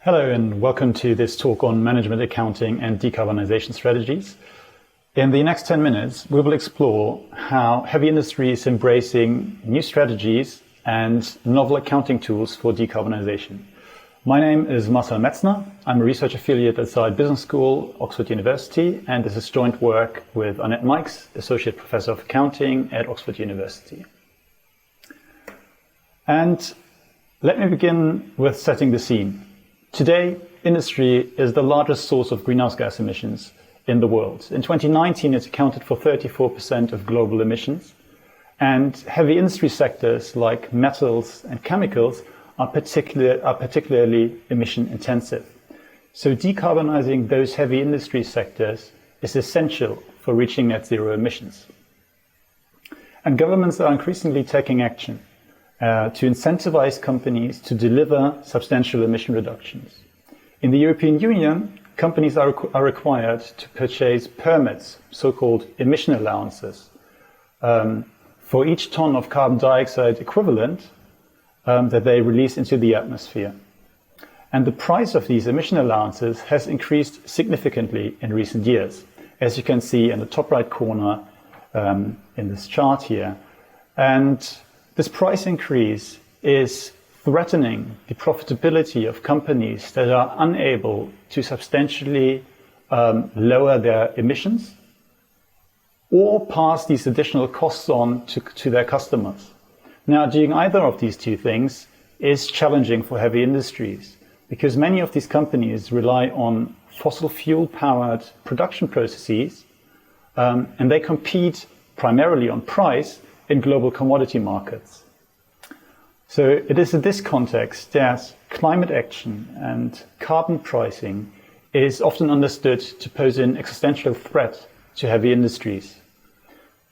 Hello and welcome to this talk on management accounting and decarbonization strategies. In the next 10 minutes, we will explore how heavy industry is embracing new strategies and novel accounting tools for decarbonization. My name is Marcel Metzner. I'm a research affiliate at Saïd Business School, Oxford University, and this is joint work with Annette Mikes, Associate Professor of Accounting at Oxford University. And let me begin with setting the scene. Today, industry is the largest source of greenhouse gas emissions in the world. In 2019, it accounted for 34% of global emissions. And heavy industry sectors like metals and chemicals are particularly emission intensive. So decarbonizing those heavy industry sectors is essential for reaching net zero emissions. And governments are increasingly taking action to incentivize companies to deliver substantial emission reductions. In the European Union, companies are required to purchase permits, so-called emission allowances, for each ton of carbon dioxide equivalent that they release into the atmosphere. And the price of these emission allowances has increased significantly in recent years, as you can see in the top right corner in this chart here. And this price increase is threatening the profitability of companies that are unable to substantially lower their emissions or pass these additional costs on to their customers. Now, doing either of these two things is challenging for heavy industries because many of these companies rely on fossil fuel-powered production processes and they compete primarily on price in global commodity markets. So it is in this context that climate action and carbon pricing is often understood to pose an existential threat to heavy industries.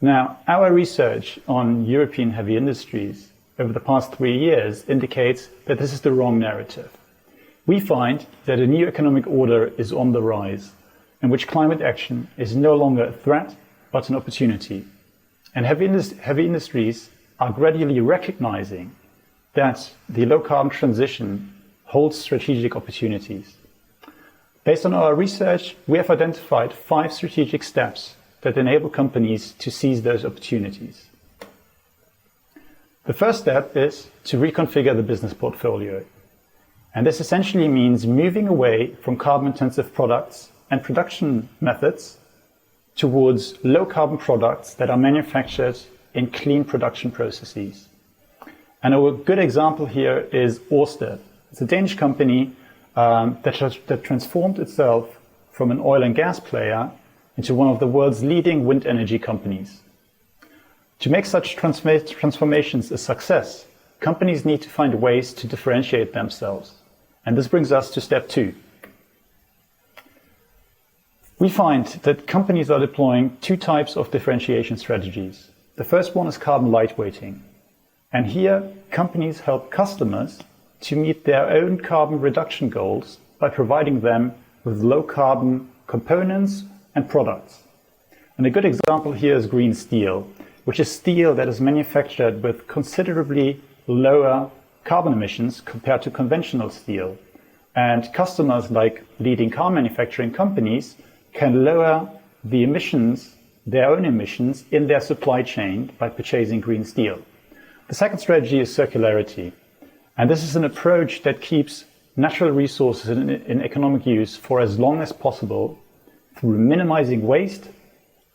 Now, our research on European heavy industries over the past 3 years indicates that this is the wrong narrative. We find that a new economic order is on the rise, in which climate action is no longer a threat, but an opportunity. And heavy industries are gradually recognizing that the low-carbon transition holds strategic opportunities. Based on our research, we have identified 5 strategic steps that enable companies to seize those opportunities. The first step is to reconfigure the business portfolio. And this essentially means moving away from carbon-intensive products and production methods towards low-carbon products that are manufactured in clean production processes. And a good example here is Ørsted. It's a Danish company that transformed itself from an oil and gas player into one of the world's leading wind energy companies. To make such transformations a success, companies need to find ways to differentiate themselves. And this brings us to step 2. We find that companies are deploying 2 types of differentiation strategies. The first one is carbon lightweighting. And here, companies help customers to meet their own carbon reduction goals by providing them with low carbon components and products. And a good example here is green steel, which is steel that is manufactured with considerably lower carbon emissions compared to conventional steel. And customers like leading car manufacturing companies can lower the emissions, their own emissions, in their supply chain by purchasing green steel. The second strategy is circularity. And this is an approach that keeps natural resources in economic use for as long as possible through minimizing waste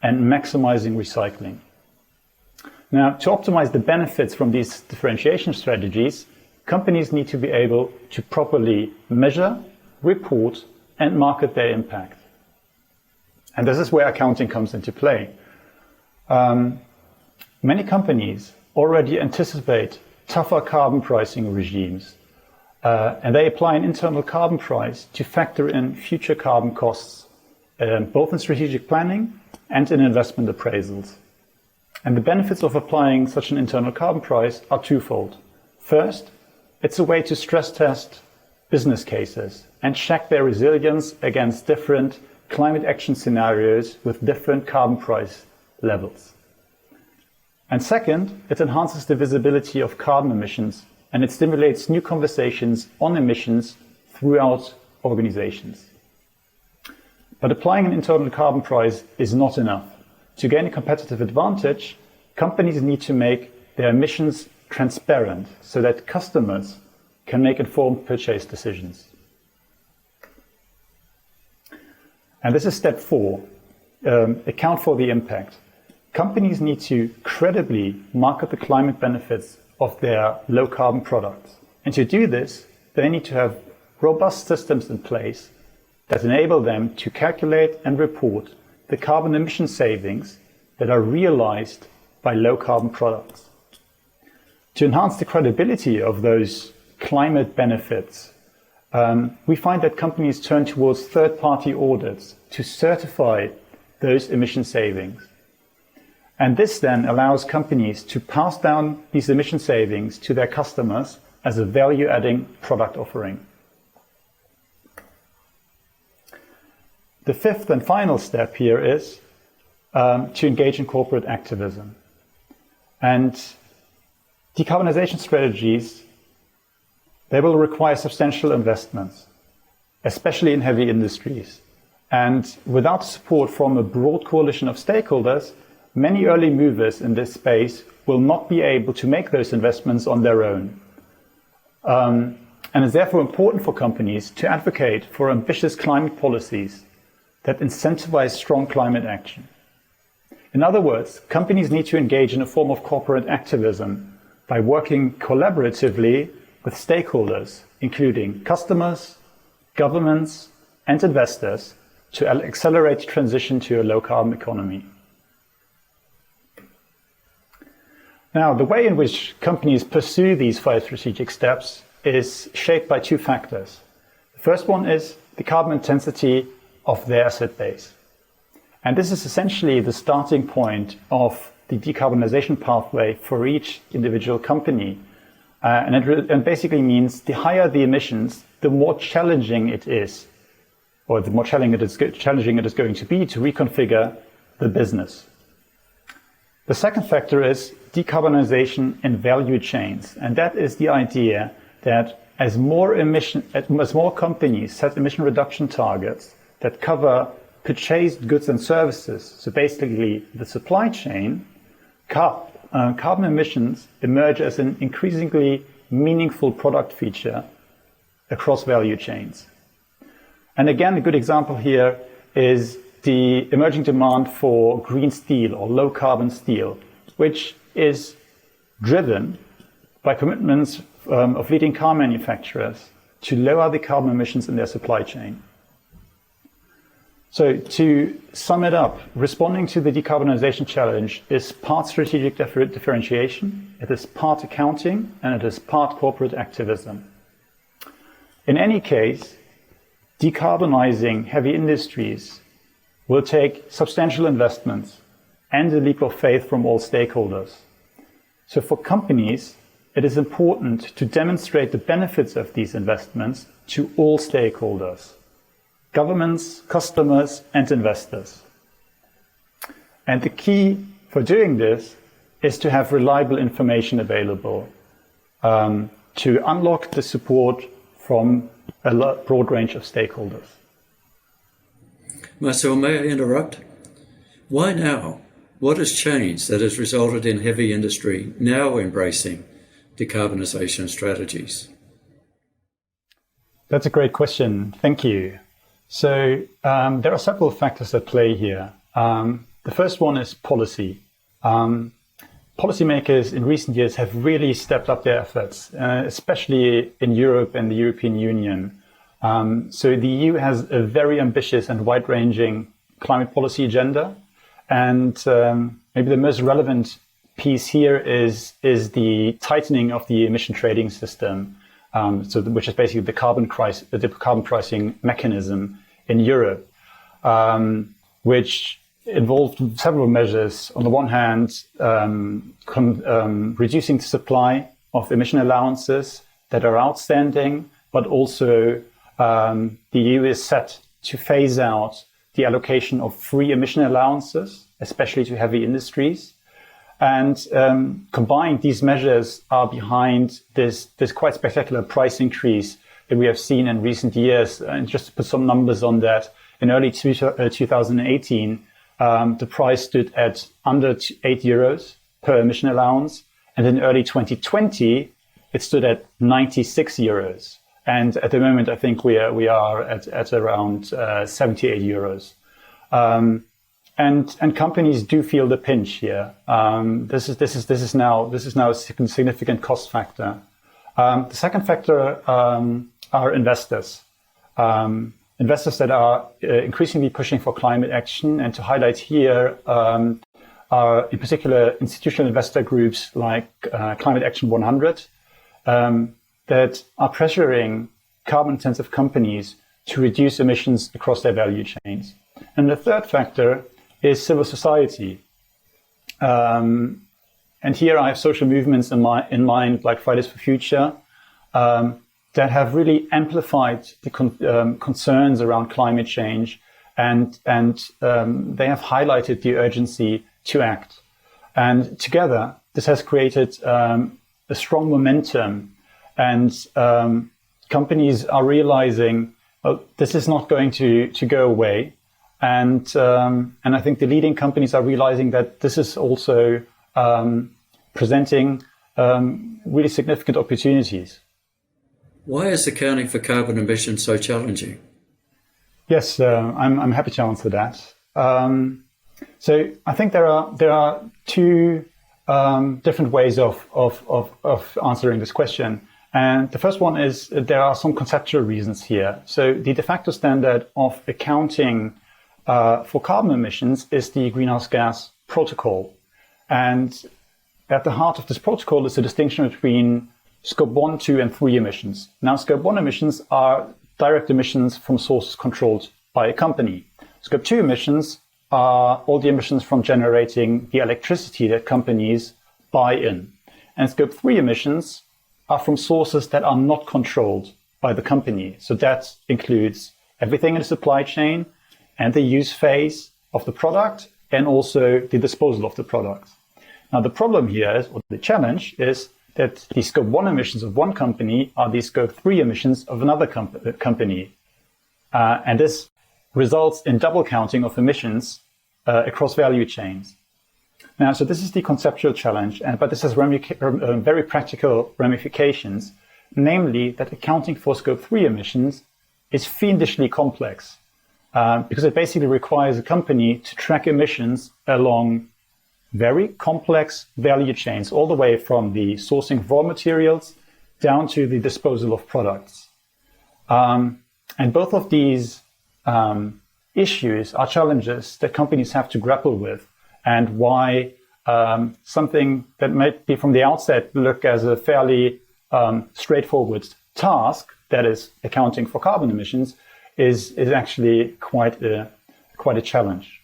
and maximizing recycling. Now, to optimize the benefits from these differentiation strategies, companies need to be able to properly measure, report, and market their impact. And this is where accounting comes into play. Many companies already anticipate tougher carbon pricing regimes, and they apply an internal carbon price to factor in future carbon costs, both in strategic planning and in investment appraisals. And the benefits of applying such an internal carbon price are twofold. First, it's a way to stress test business cases and check their resilience against different climate action scenarios with different carbon price levels. And second, it enhances the visibility of carbon emissions and it stimulates new conversations on emissions throughout organizations. But applying an internal carbon price is not enough. To gain a competitive advantage, companies need to make their emissions transparent so that customers can make informed purchase decisions. And this is step 4, account for the impact. Companies need to credibly market the climate benefits of their low carbon products. And to do this, they need to have robust systems in place that enable them to calculate and report the carbon emission savings that are realized by low carbon products. To enhance the credibility of those climate benefits, we find that companies turn towards third-party audits to certify those emission savings. And this then allows companies to pass down these emission savings to their customers as a value-adding product offering. The 5th and final step here is to engage in corporate activism. And decarbonization strategies, they will require substantial investments, especially in heavy industries. And without support from a broad coalition of stakeholders, many early movers in this space will not be able to make those investments on their own. And it's therefore important for companies to advocate for ambitious climate policies that incentivize strong climate action. In other words, companies need to engage in a form of corporate activism by working collaboratively with stakeholders, including customers, governments, and investors, to accelerate transition to a low-carbon economy. Now, the way in which companies pursue these 5 strategic steps is shaped by 2 factors. The first one is the carbon intensity of their asset base. And this is essentially the starting point of the decarbonization pathway for each individual company. And it basically means the higher the emissions, the more challenging it is, or the more challenging it is going to be to reconfigure the business. The second factor is decarbonization in value chains. And that is the idea that as more companies set emission reduction targets that cover purchased goods and services, so basically the supply chain, carbon emissions emerge as an increasingly meaningful product feature across value chains. And again, a good example here is the emerging demand for green steel or low carbon steel, which is driven by commitments of leading car manufacturers to lower the carbon emissions in their supply chain. So to sum it up, responding to the decarbonization challenge is part strategic differentiation, it is part accounting, and it is part corporate activism. In any case, decarbonizing heavy industries will take substantial investments and a leap of faith from all stakeholders. So for companies, it is important to demonstrate the benefits of these investments to all stakeholders: governments, customers, and investors. And the key for doing this is to have reliable information available to unlock the support from a broad range of stakeholders. Marcel, may I interrupt? Why now? What has changed that has resulted in heavy industry now embracing decarbonization strategies? That's a great question. Thank you. So there are several factors at play here. The first one is policy. Policymakers in recent years have really stepped up their efforts, especially in Europe and the European Union. So the EU has a very ambitious and wide-ranging climate policy agenda. And maybe the most relevant piece here is the tightening of the emission trading system, which is basically the carbon pricing mechanism in Europe, which involved several measures. On the one hand, reducing the supply of emission allowances that are outstanding, but also the EU is set to phase out the allocation of free emission allowances, especially to heavy industries. And combined, these measures are behind this quite spectacular price increase that we have seen in recent years. And just to put some numbers on that, in early 2018, the price stood at under €8 per emission allowance. And in early 2020, it stood at €96. And at the moment, I think we are at around €78. And companies do feel the pinch here. This is now a significant cost factor. The second factor are investors. Investors that are increasingly pushing for climate action, and to highlight here are in particular institutional investor groups like Climate Action 100 that are pressuring carbon-intensive companies to reduce emissions across their value chains. And the third factor is civil society. And here I have social movements in mind, like Fridays for Future, that have really amplified the concerns around climate change, and they have highlighted the urgency to act. And together, this has created a strong momentum, and companies are realizing this is not going to go away. And I think the leading companies are realizing that this is also presenting really significant opportunities. Why is accounting for carbon emissions so challenging? Yes, I'm happy to answer that. So I think there are two different ways of answering this question. And the first one is there are some conceptual reasons here. So the de facto standard of accounting for carbon emissions is the Greenhouse Gas Protocol. And at the heart of this protocol is the distinction between Scope 1, 2, and 3 emissions. Now, Scope 1 emissions are direct emissions from sources controlled by a company. Scope 2 emissions are all the emissions from generating the electricity that companies buy in. And Scope 3 emissions are from sources that are not controlled by the company. So that includes everything in the supply chain and the use phase of the product, and also the disposal of the product. Now, the problem here is, or the challenge is, that the Scope 1 emissions of one company are the Scope 3 emissions of another company. And this results in double counting of emissions across value chains. Now, so this is the conceptual challenge, but this has very practical ramifications, namely that accounting for Scope 3 emissions is fiendishly complex, because it basically requires a company to track emissions along very complex value chains, all the way from the sourcing of raw materials down to the disposal of products. And both of these issues are challenges that companies have to grapple with, and why something that might be from the outset look as a fairly straightforward task, that is accounting for carbon emissions, is actually quite a challenge.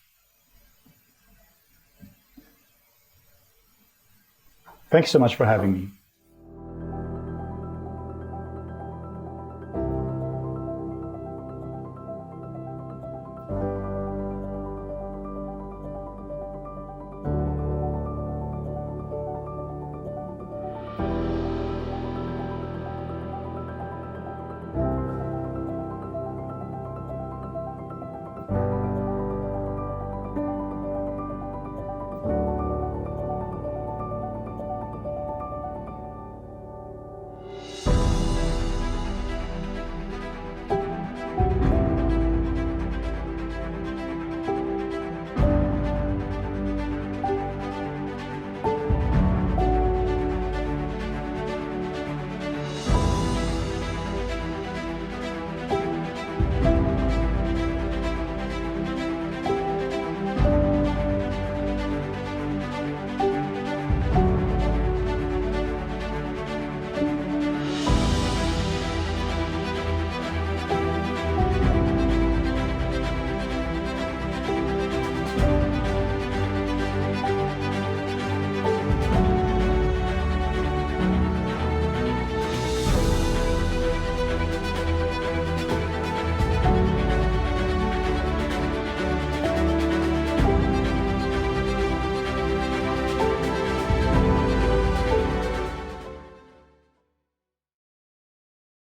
Thanks so much for having me.